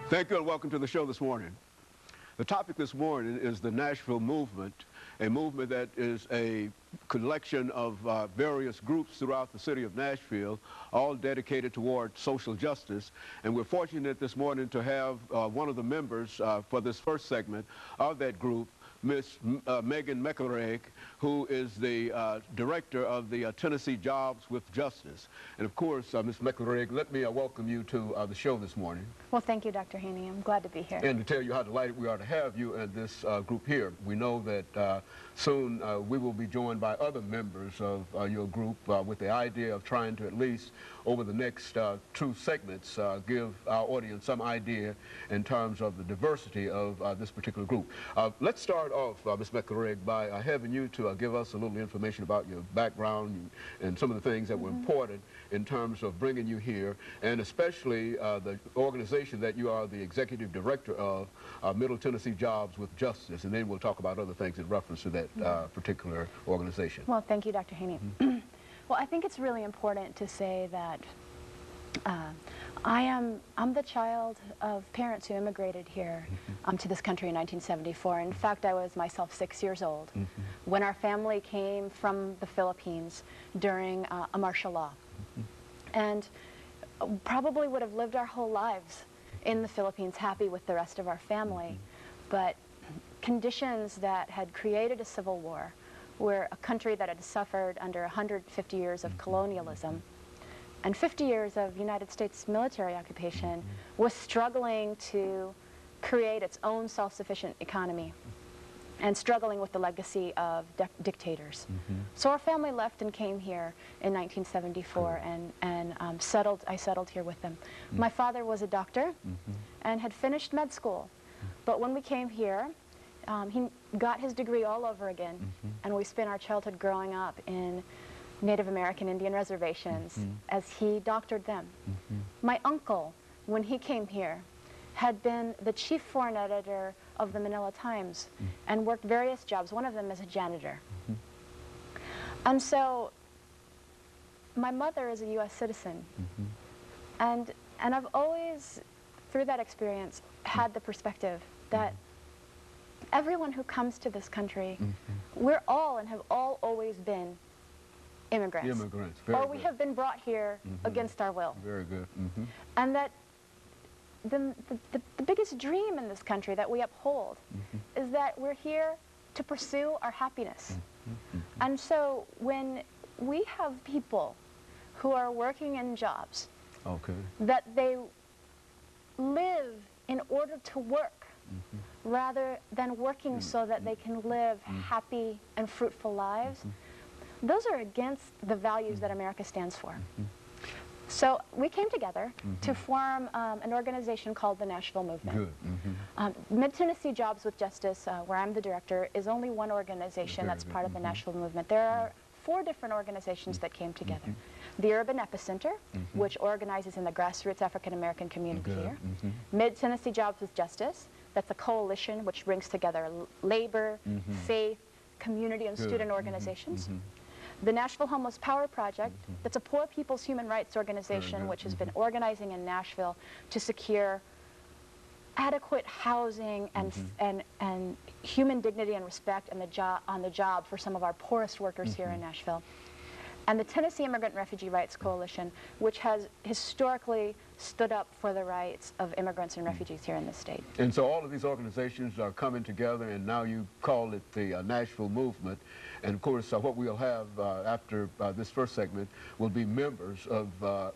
Thank you and welcome to the show this morning. The topic this morning is the Nashville movement, a movement that is a collection of various groups throughout the city of Nashville, all dedicated toward social justice. And we're fortunate this morning to have one of the members for this first segment of that group, Miss Megan McElraig, who is the director of the Tennessee Jobs with Justice. And of course, Ms. McElraig, let me welcome you to the show this morning. Well, thank you, Dr. Haney. I'm glad to be here. And to tell you how delighted we are to have you and this group here. We know that soon we will be joined by other members of your group with the idea of trying to at least over the next two segments give our audience some idea in terms of the diversity of this particular group. Let's start off, Ms. McElraig, by having you to give us a little information about your background and some of the things that were important in terms of bringing you here, and especially the organization that you are the executive director of, Middle Tennessee Jobs with Justice, and then we'll talk about other things in reference to that particular organization. Well, thank you, Dr. Haney. Well, I think it's really important to say that I'm the child of parents who immigrated here to this country in 1974. In fact, I was myself 6 years old when our family came from the Philippines during a martial law. And probably would have lived our whole lives in the Philippines happy with the rest of our family. But conditions that had created a civil war, where a country that had suffered under 150 years of colonialism and 50 years of United States military occupation was struggling to create its own self-sufficient economy and struggling with the legacy of dictators. So our family left and came here in 1974 and I settled here with them. My father was a doctor and had finished med school, but when we came here, he got his degree all over again, and we spent our childhood growing up in Native American Indian reservations as he doctored them. My uncle, when he came here, had been the chief foreign editor of the Manila Times and worked various jobs, one of them as a janitor. And so my mother is a U.S. citizen, and I've always, through that experience, had the perspective that everyone who comes to this country, we're all and have all always been immigrants. Immigrants, or we have been brought here against our will. Very good. And that the biggest dream in this country that we uphold is that we're here to pursue our happiness. And so when we have people who are working in jobs that they live in order to work rather than working so that they can live happy and fruitful lives, those are against the values that America stands for. So we came together to form an organization called the Nashville Movement. Mid-Tennessee Jobs with Justice, where I'm the director, is only one organization that's part of the Nashville Movement. There are 4 different organizations that came together. The Urban Epicenter, which organizes in the grassroots African-American community here. Mid-Tennessee Jobs with Justice, that's a coalition which brings together labor, faith, community, and student organizations. The Nashville Homeless Power Project, that's a poor people's human rights organization which has been organizing in Nashville to secure adequate housing and human dignity and respect on the job for some of our poorest workers here in Nashville. And the Tennessee Immigrant and Refugee Rights Coalition, which has historically stood up for the rights of immigrants and refugees here in the state. And so all of these organizations are coming together, and now you call it the Nashville Movement. And of course, what we'll have after this first segment will be members of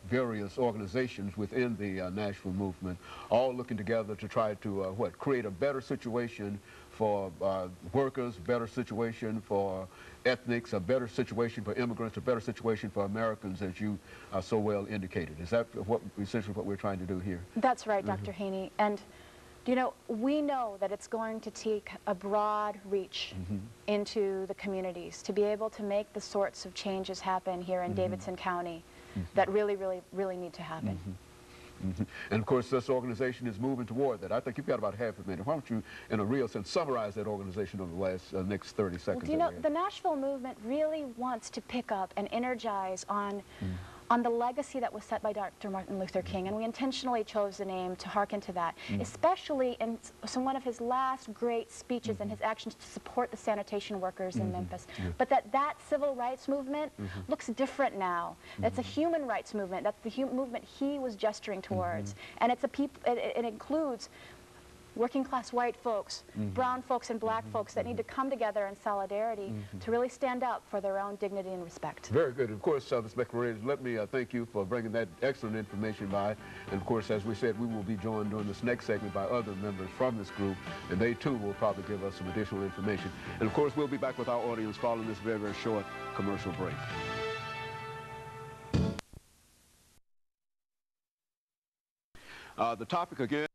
various organizations within the Nashville Movement, all looking together to try to, create a better situation for workers, better situation for ethnics, a better situation for immigrants, a better situation for Americans, as you so well indicated. Is that essentially what we're trying to do here? That's right, Dr. Haney. And you know, we know that it's going to take a broad reach into the communities to be able to make the sorts of changes happen here in Davidson County that really need to happen. And of course, this organization is moving toward that. I think you've got about half a minute. Why don't you, in a real sense, summarize that organization over the next 30 seconds? Well, you know, the Nashville Movement really wants to pick up and energize on on the legacy that was set by Dr. Martin Luther King, and we intentionally chose the name to hearken to that, especially in one of his last great speeches and his actions to support the sanitation workers in Memphis. But that civil rights movement looks different now. It's a human rights movement. That's the movement he was gesturing towards, and it includes working class white folks, brown folks and black folks that need to come together in solidarity to really stand up for their own dignity and respect. Very good. Of course, Ms. McRae, let me thank you for bringing that excellent information by. And of course, as we said, we will be joined during this next segment by other members from this group, and they too will probably give us some additional information. And of course, we'll be back with our audience following this very, very short commercial break. The topic again